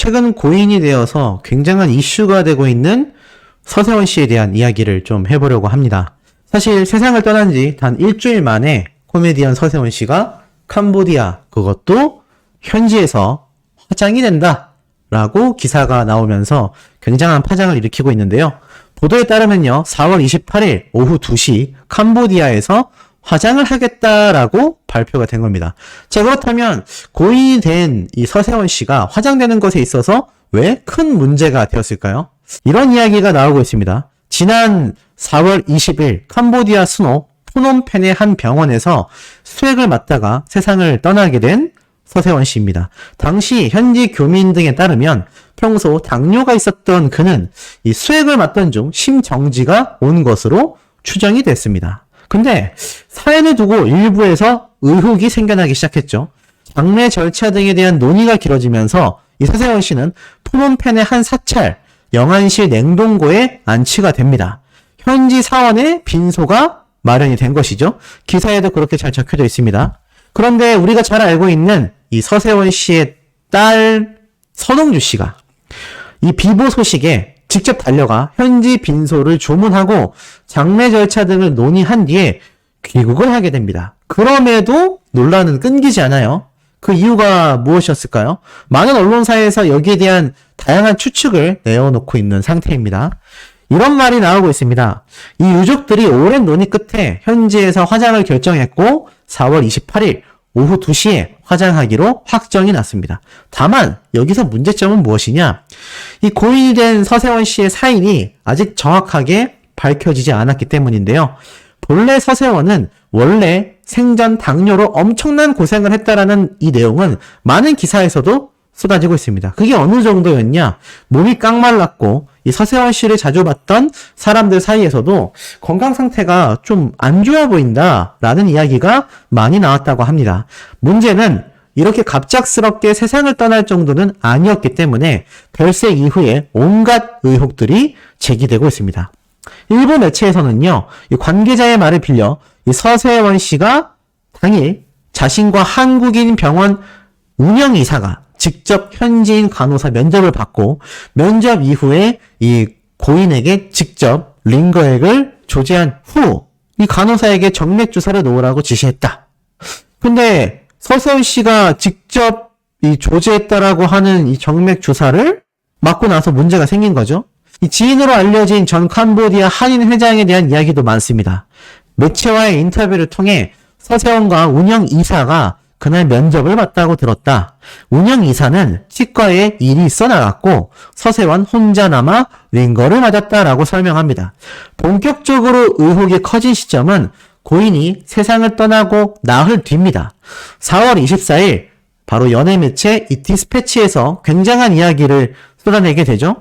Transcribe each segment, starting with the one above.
최근 고인이 되어서 굉장한 이슈가 되고 있는 서세원 씨에 대한 이야기를 좀 해보려고 합니다. 사실 세상을 떠난 지 단 일주일 만에 코미디언 서세원 씨가 캄보디아, 그것도 현지에서 화장이 된다 라고 기사가 나오면서 굉장한 파장을 일으키고 있는데요. 보도에 따르면요, 4월 28일 오후 2시 캄보디아에서 화장을 하겠다라고 발표가 된 겁니다. 자, 그렇다면 고인이 된 이 서세원 씨가 화장되는 것에 있어서 왜 큰 문제가 되었을까요? 이런 이야기가 나오고 있습니다. 지난 4월 20일 캄보디아 수노 푸놈펜의 한 병원에서 수액을 맞다가 세상을 떠나게 된 서세원 씨입니다. 당시 현지 교민 등에 따르면 평소 당뇨가 있었던 그는 이 수액을 맞던 중 심정지가 온 것으로 추정이 됐습니다. 근데 사연을 두고 일부에서 의혹이 생겨나기 시작했죠. 장례 절차 등에 대한 논의가 길어지면서 이 서세원 씨는 푸놈펜의 한 사찰 영안실 냉동고에 안치가 됩니다. 현지 사원의 빈소가 마련이 된 것이죠. 기사에도 그렇게 잘 적혀져 있습니다. 그런데 우리가 잘 알고 있는 이 서세원 씨의 딸 서동주 씨가 이 비보 소식에 직접 달려가 현지 빈소를 조문하고 장례 절차 등을 논의한 뒤에 귀국을 하게 됩니다. 그럼에도 논란은 끊기지 않아요. 그 이유가 무엇이었을까요? 많은 언론사에서 여기에 대한 다양한 추측을 내어놓고 있는 상태입니다. 이런 말이 나오고 있습니다. 이 유족들이 오랜 논의 끝에 현지에서 화장을 결정했고 4월 28일 오후 2시에 화장하기로 확정이 났습니다. 다만 여기서 문제점은 무엇이냐? 이 고인이 된 서세원 씨의 사인이 아직 정확하게 밝혀지지 않았기 때문인데요. 본래 서세원은 원래 생전 당뇨로 엄청난 고생을 했다라는 이 내용은 많은 기사에서도 쏟아지고 있습니다. 그게 어느 정도였냐? 몸이 깡말랐고 이 서세원 씨를 자주 봤던 사람들 사이에서도 건강 상태가 좀 안 좋아 보인다라는 이야기가 많이 나왔다고 합니다. 문제는 이렇게 갑작스럽게 세상을 떠날 정도는 아니었기 때문에 별세 이후에 온갖 의혹들이 제기되고 있습니다. 일부 매체에서는요, 이 관계자의 말을 빌려 이 서세원 씨가 당일 자신과 한국인 병원 운영이사가 직접 현지인 간호사 면접을 받고 면접 이후에 이 고인에게 직접 링거액을 조제한 후 이 간호사에게 정맥 주사를 놓으라고 지시했다. 근데 서세원 씨가 직접 이 조제했다라고 하는 이 정맥 주사를 맞고 나서 문제가 생긴 거죠. 이 지인으로 알려진 전 캄보디아 한인 회장에 대한 이야기도 많습니다. 매체와의 인터뷰를 통해 서세원과 운영이사가 그날 면접을 봤다고 들었다. 운영이사는 치과에 일이 있어 나갔고 서세원 혼자 남아 링거를 맞았다라고 설명합니다. 본격적으로 의혹이 커진 시점은 고인이 세상을 떠나고 나흘 뒤입니다. 4월 24일 바로 연예 매체 이 디스패치에서 굉장한 이야기를 쏟아내게 되죠.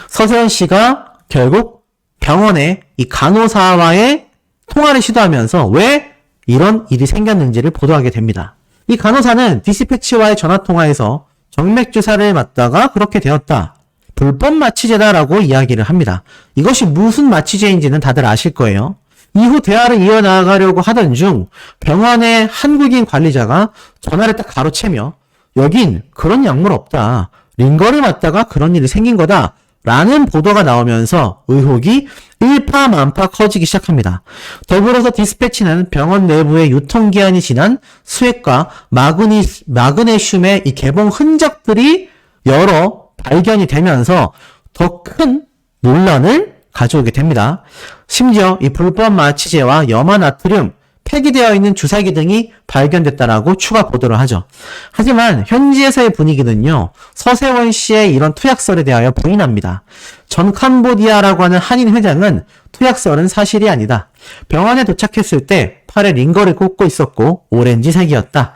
서세원 씨가 결국 병원의 이 간호사와의 통화를 시도하면서 왜 이런 일이 생겼는지를 보도하게 됩니다. 이 간호사는 디스패치와의 전화통화에서 정맥주사를 맞다가 그렇게 되었다. 불법 마취제다라고 이야기를 합니다. 이것이 무슨 마취제인지는 다들 아실 거예요. 이후 대화를 이어나가려고 하던 중 병원의 한국인 관리자가 전화를 딱 가로채며 여긴 그런 약물 없다. 링거를 맞다가 그런 일이 생긴 거다. 라는 보도가 나오면서 의혹이 일파만파 커지기 시작합니다. 더불어서 디스패치는 병원 내부의 유통기한이 지난 수액과 마그네슘의 이 개봉 흔적들이 여러 발견이 되면서 더 큰 논란을 가져오게 됩니다. 심지어 이 불법 마취제와 염화나트륨, 폐기되어 있는 주사기 등이 발견됐다라고 추가 보도를 하죠. 하지만 현지에서의 분위기는요, 서세원 씨의 이런 투약설에 대하여 부인합니다. 전 캄보디아라고 하는 한인 회장은 투약설은 사실이 아니다. 병원에 도착했을 때 팔에 링거를 꽂고 있었고 오렌지색이었다.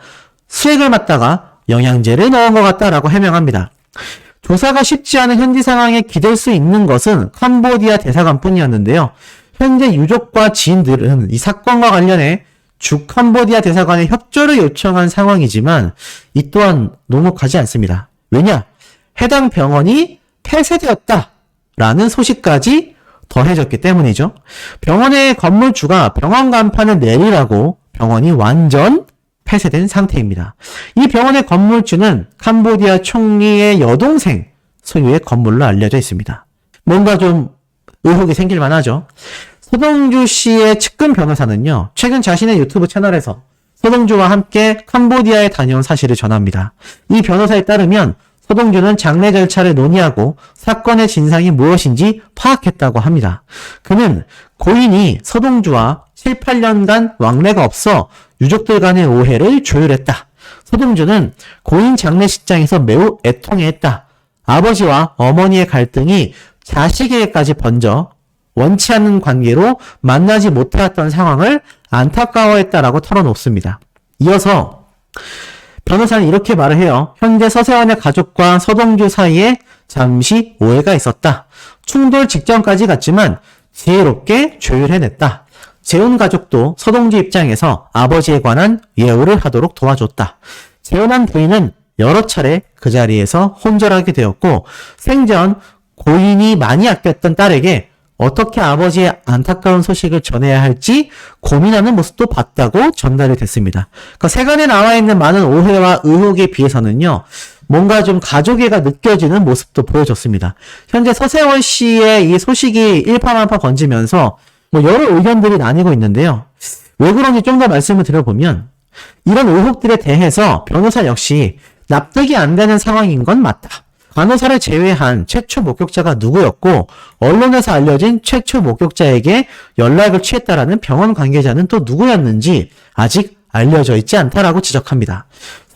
수액을 맞다가 영양제를 넣은 것 같다라고 해명합니다. 조사가 쉽지 않은 현지 상황에 기댈 수 있는 것은 캄보디아 대사관뿐이었는데요. 현재 유족과 지인들은 이 사건과 관련해 주 캄보디아 대사관에 협조를 요청한 상황이지만 이 또한 녹록하지 않습니다. 왜냐? 해당 병원이 폐쇄되었다라는 소식까지 더해졌기 때문이죠. 병원의 건물주가 병원 간판을 내리라고 병원이 완전 폐쇄된 상태입니다. 이 병원의 건물주는 캄보디아 총리의 여동생 소유의 건물로 알려져 있습니다. 뭔가 좀 의혹이 생길 만하죠. 서동주 씨의 측근 변호사는요, 최근 자신의 유튜브 채널에서 서동주와 함께 캄보디아에 다녀온 사실을 전합니다. 이 변호사에 따르면 서동주는 장례 절차를 논의하고 사건의 진상이 무엇인지 파악했다고 합니다. 그는 고인이 서동주와 7, 8년간 왕래가 없어 유족들 간의 오해를 조율했다. 서동주는 고인 장례식장에서 매우 애통해했다. 아버지와 어머니의 갈등이 자식에게까지 번져 원치 않는 관계로 만나지 못해왔던 상황을 안타까워했다라고 털어놓습니다. 이어서 변호사는 이렇게 말을 해요. 현재 서세원의 가족과 서동주 사이에 잠시 오해가 있었다. 충돌 직전까지 갔지만 지혜롭게 조율해냈다. 재혼 가족도 서동주 입장에서 아버지에 관한 예우를 하도록 도와줬다. 재혼한 부인은 여러 차례 그 자리에서 혼절하게 되었고 생전 고인이 많이 아꼈던 딸에게 어떻게 아버지의 안타까운 소식을 전해야 할지 고민하는 모습도 봤다고 전달이 됐습니다. 그러니까 세간에 나와 있는 많은 오해와 의혹에 비해서는요, 뭔가 좀 가족애가 느껴지는 모습도 보여줬습니다. 현재 서세원 씨의 이 소식이 일파만파 번지면서 여러 의견들이 나뉘고 있는데요. 왜 그런지 좀 더 말씀을 드려보면 이런 의혹들에 대해서 변호사 역시 납득이 안 되는 상황인 건 맞다. 간호사를 제외한 최초 목격자가 누구였고 언론에서 알려진 최초 목격자에게 연락을 취했다라는 병원 관계자는 또 누구였는지 아직 알려져 있지 않다라고 지적합니다.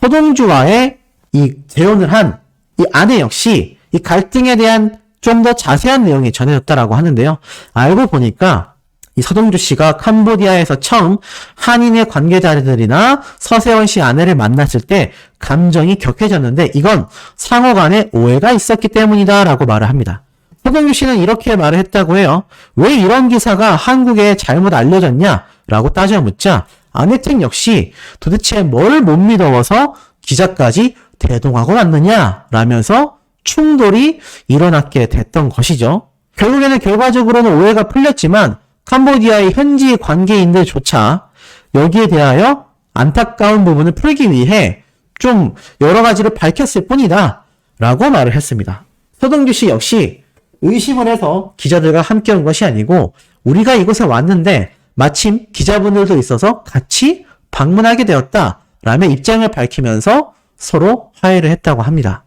서동주와의 이 재혼을 한 이 아내 역시 이 갈등에 대한 좀 더 자세한 내용이 전해졌다라고 하는데요. 알고 보니까 이 서동주 씨가 캄보디아에서 처음 한인의 관계자들이나 서세원 씨 아내를 만났을 때 감정이 격해졌는데 이건 상호 간에 오해가 있었기 때문이다라고 말을 합니다. 서동주 씨는 이렇게 말을 했다고 해요. 왜 이런 기사가 한국에 잘못 알려졌냐라고 따져 묻자 아내택 역시 도대체 뭘 못 믿어서 기자까지 대동하고 왔느냐라면서 충돌이 일어났게 됐던 것이죠. 결국에는 결과적으로는 오해가 풀렸지만 캄보디아의 현지 관계인들조차 여기에 대하여 안타까운 부분을 풀기 위해 좀 여러 가지를 밝혔을 뿐이다 라고 말을 했습니다. 서동주 씨 역시 의심을 해서 기자들과 함께 온 것이 아니고 우리가 이곳에 왔는데 마침 기자분들도 있어서 같이 방문하게 되었다 라며 입장을 밝히면서 서로 화해를 했다고 합니다.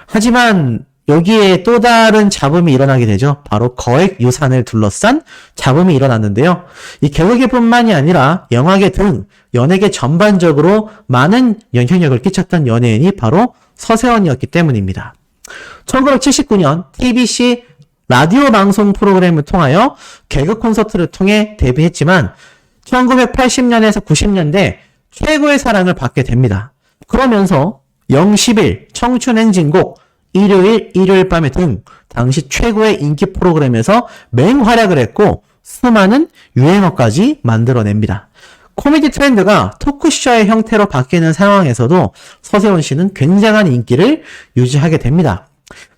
하지만 여기에 또 다른 잡음이 일어나게 되죠. 바로 거액 유산을 둘러싼 잡음이 일어났는데요. 이 개그계뿐만이 아니라 영화계 등 연예계 전반적으로 많은 영향력을 끼쳤던 연예인이 바로 서세원이었기 때문입니다. 1979년 TBC 라디오 방송 프로그램을 통하여 개그 콘서트를 통해 데뷔했지만 1980년에서 90년대 최고의 사랑을 받게 됩니다. 그러면서 영십일, 청춘행진곡, 일요일 밤에 등 당시 최고의 인기 프로그램에서 맹활약을 했고 수많은 유행어까지 만들어냅니다. 코미디 트렌드가 토크쇼의 형태로 바뀌는 상황에서도 서세원 씨는 굉장한 인기를 유지하게 됩니다.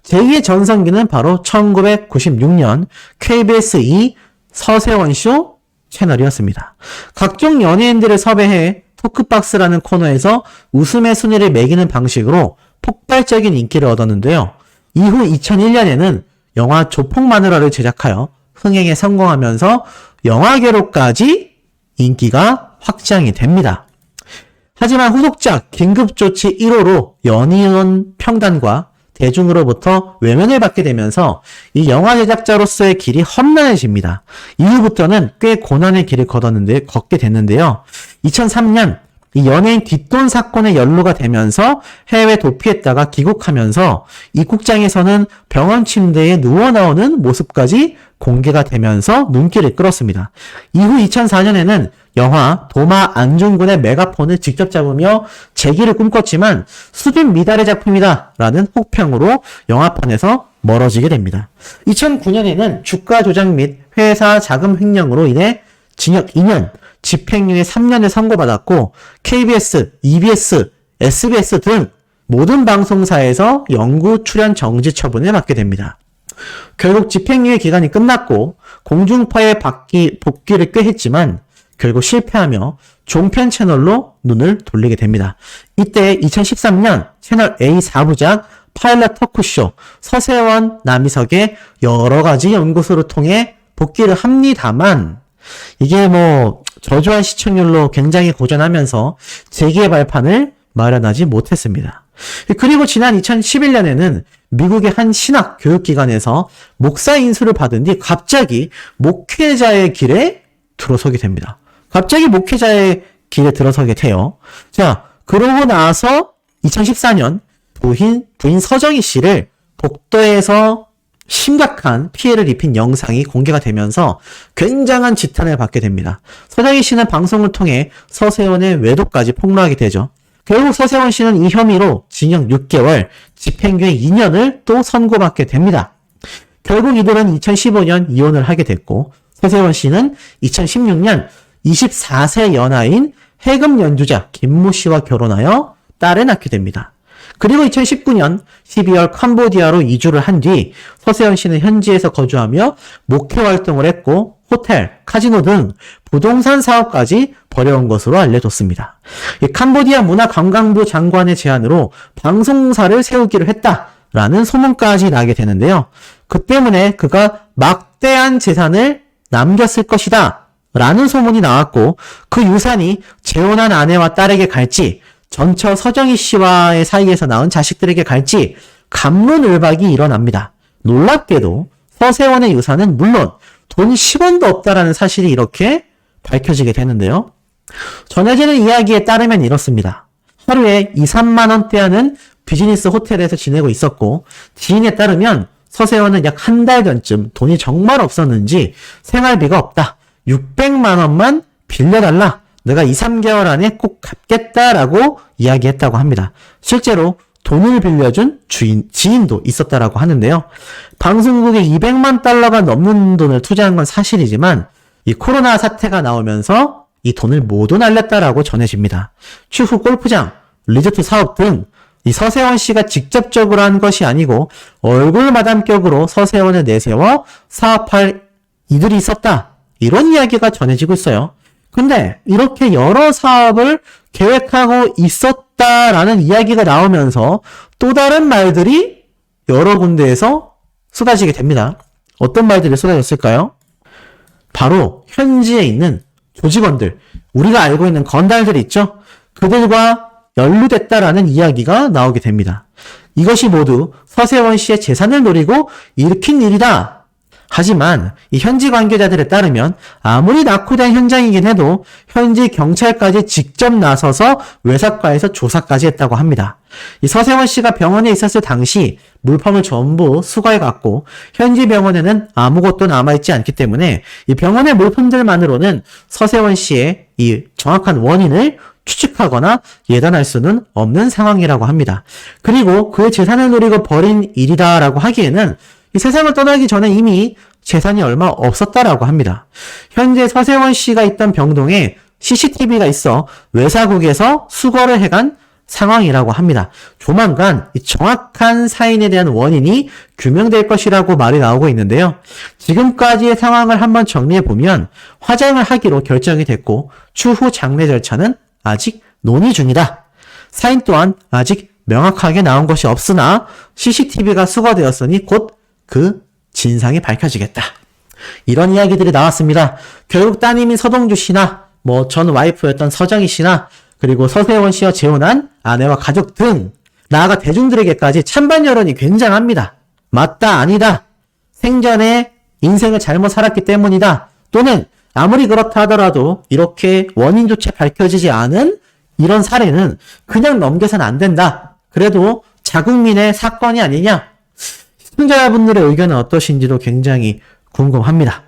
제2의 전성기는 바로 1996년 KBS 2 서세원쇼 채널이었습니다. 각종 연예인들을 섭외해 토크박스라는 코너에서 웃음의 순위를 매기는 방식으로 폭발적인 인기를 얻었는데요. 이후 2001년에는 영화 조폭마누라를 제작하여 흥행에 성공하면서 영화계로까지 인기가 확장이 됩니다. 하지만 후속작 긴급조치 1호로 연이은 평단과 대중으로부터 외면을 받게 되면서 이 영화 제작자로서의 길이 험난해집니다. 이후부터는 꽤 고난의 길을 걷게 됐는데요. 2003년 이 연예인 뒷돈 사건에 연루가 되면서 해외 도피했다가 귀국하면서 입국장에서는 병원 침대에 누워 나오는 모습까지 공개가 되면서 눈길을 끌었습니다. 이후 2004년에는 영화 도마 안중근의 메가폰을 직접 잡으며 재기를 꿈꿨지만 수준 미달의 작품이다 라는 혹평으로 영화판에서 멀어지게 됩니다. 2009년에는 주가 조작 및 회사 자금 횡령으로 인해 징역 2년, 집행유예 3년을 선고받았고 KBS, EBS, SBS 등 모든 방송사에서 영구 출연 정지 처분을 받게 됩니다. 결국 집행유예 기간이 끝났고 공중파에 복귀를 꽤 했지만 결국 실패하며 종편 채널로 눈을 돌리게 됩니다. 이때 2013년 채널 A 4부작 파일럿 토크쇼 서세원, 남희석의 여러 가지 연구소를 통해 복귀를 합니다만 이게 저조한 시청률로 굉장히 고전하면서 재기의 발판을 마련하지 못했습니다. 그리고 지난 2011년에는 미국의 한 신학 교육기관에서 목사 인수를 받은 뒤 갑자기 목회자의 길에 들어서게 됩니다. 갑자기 목회자의 길에 들어서게 돼요. 자, 그러고 나서 2014년 부인 서정희 씨를 복도에서 심각한 피해를 입힌 영상이 공개가 되면서 굉장한 지탄을 받게 됩니다. 서정희 씨는 방송을 통해 서세원의 외도까지 폭로하게 되죠. 결국 서세원 씨는 이 혐의로 징역 6개월, 집행유예 2년을 또 선고받게 됩니다. 결국 이들은 2015년 이혼을 하게 됐고 서세원 씨는 2016년 24세 연하인 해금 연주자 김모 씨와 결혼하여 딸을 낳게 됩니다. 그리고 2019년 12월 캄보디아로 이주를 한 뒤 서세원 씨는 현지에서 거주하며 목회 활동을 했고 호텔, 카지노 등 부동산 사업까지 벌여온 것으로 알려졌습니다. 캄보디아 문화관광부 장관의 제안으로 방송사를 세우기로 했다라는 소문까지 나게 되는데요. 그 때문에 그가 막대한 재산을 남겼을 것이다 라는 소문이 나왔고 그 유산이 재혼한 아내와 딸에게 갈지 전처 서정희 씨와의 사이에서 낳은 자식들에게 갈지 갑론을박이 일어납니다. 놀랍게도 서세원의 유산은 물론 돈 10원도 없다라는 사실이 이렇게 밝혀지게 되는데요. 전해지는 이야기에 따르면 이렇습니다. 하루에 2, 3만 원대 하는 비즈니스 호텔에서 지내고 있었고 지인에 따르면 서세원은 약 한 달 전쯤 돈이 정말 없었는지 생활비가 없다. 600만 원만 빌려달라. 내가 2, 3개월 안에 꼭 갚겠다라고 이야기했다고 합니다. 실제로 돈을 빌려준 지인도 있었다라고 하는데요. 방송국에 200만 달러가 넘는 돈을 투자한 건 사실이지만 이 코로나 사태가 나오면서 이 돈을 모두 날렸다라고 전해집니다. 추후 골프장, 리조트 사업 등 이 서세원 씨가 직접적으로 한 것이 아니고 얼굴 마담격으로 서세원을 내세워 사업할 이들이 있었다. 이런 이야기가 전해지고 있어요. 근데 이렇게 여러 사업을 계획하고 있었다라는 이야기가 나오면서 또 다른 말들이 여러 군데에서 쏟아지게 됩니다. 어떤 말들이 쏟아졌을까요? 바로 현지에 있는 조직원들, 우리가 알고 있는 건달들 있죠? 그들과 연루됐다라는 이야기가 나오게 됩니다. 이것이 모두 서세원 씨의 재산을 노리고 일으킨 일이다. 하지만 이 현지 관계자들에 따르면 아무리 낙후된 현장이긴 해도 현지 경찰까지 직접 나서서 외삭과에서 조사까지 했다고 합니다. 이 서세원 씨가 병원에 있었을 당시 물품을 전부 수거해갔고 현지 병원에는 아무것도 남아있지 않기 때문에 이 병원의 물품들만으로는 서세원 씨의 이 정확한 원인을 추측하거나 예단할 수는 없는 상황이라고 합니다. 그리고 그의 재산을 노리고 벌인 일이다라고 하기에는 이 세상을 떠나기 전에 이미 재산이 얼마 없었다라고 합니다. 현재 서세원 씨가 있던 병동에 CCTV가 있어 외사국에서 수거를 해간 상황이라고 합니다. 조만간 이 정확한 사인에 대한 원인이 규명될 것이라고 말이 나오고 있는데요. 지금까지의 상황을 한번 정리해보면 화장을 하기로 결정이 됐고 추후 장례 절차는 아직 논의 중이다. 사인 또한 아직 명확하게 나온 것이 없으나 CCTV가 수거되었으니 곧 그 진상이 밝혀지겠다. 이런 이야기들이 나왔습니다. 결국 따님인 서동주 씨나 전 와이프였던 서정희 씨나 그리고 서세원 씨와 재혼한 아내와 가족 등 나아가 대중들에게까지 찬반 여론이 굉장합니다. 맞다, 아니다. 생전에 인생을 잘못 살았기 때문이다. 또는 아무리 그렇다 하더라도 이렇게 원인조차 밝혀지지 않은 이런 사례는 그냥 넘겨서는 안 된다. 그래도 자국민의 사건이 아니냐. 시청자분들의 의견은 어떠신지도 굉장히 궁금합니다.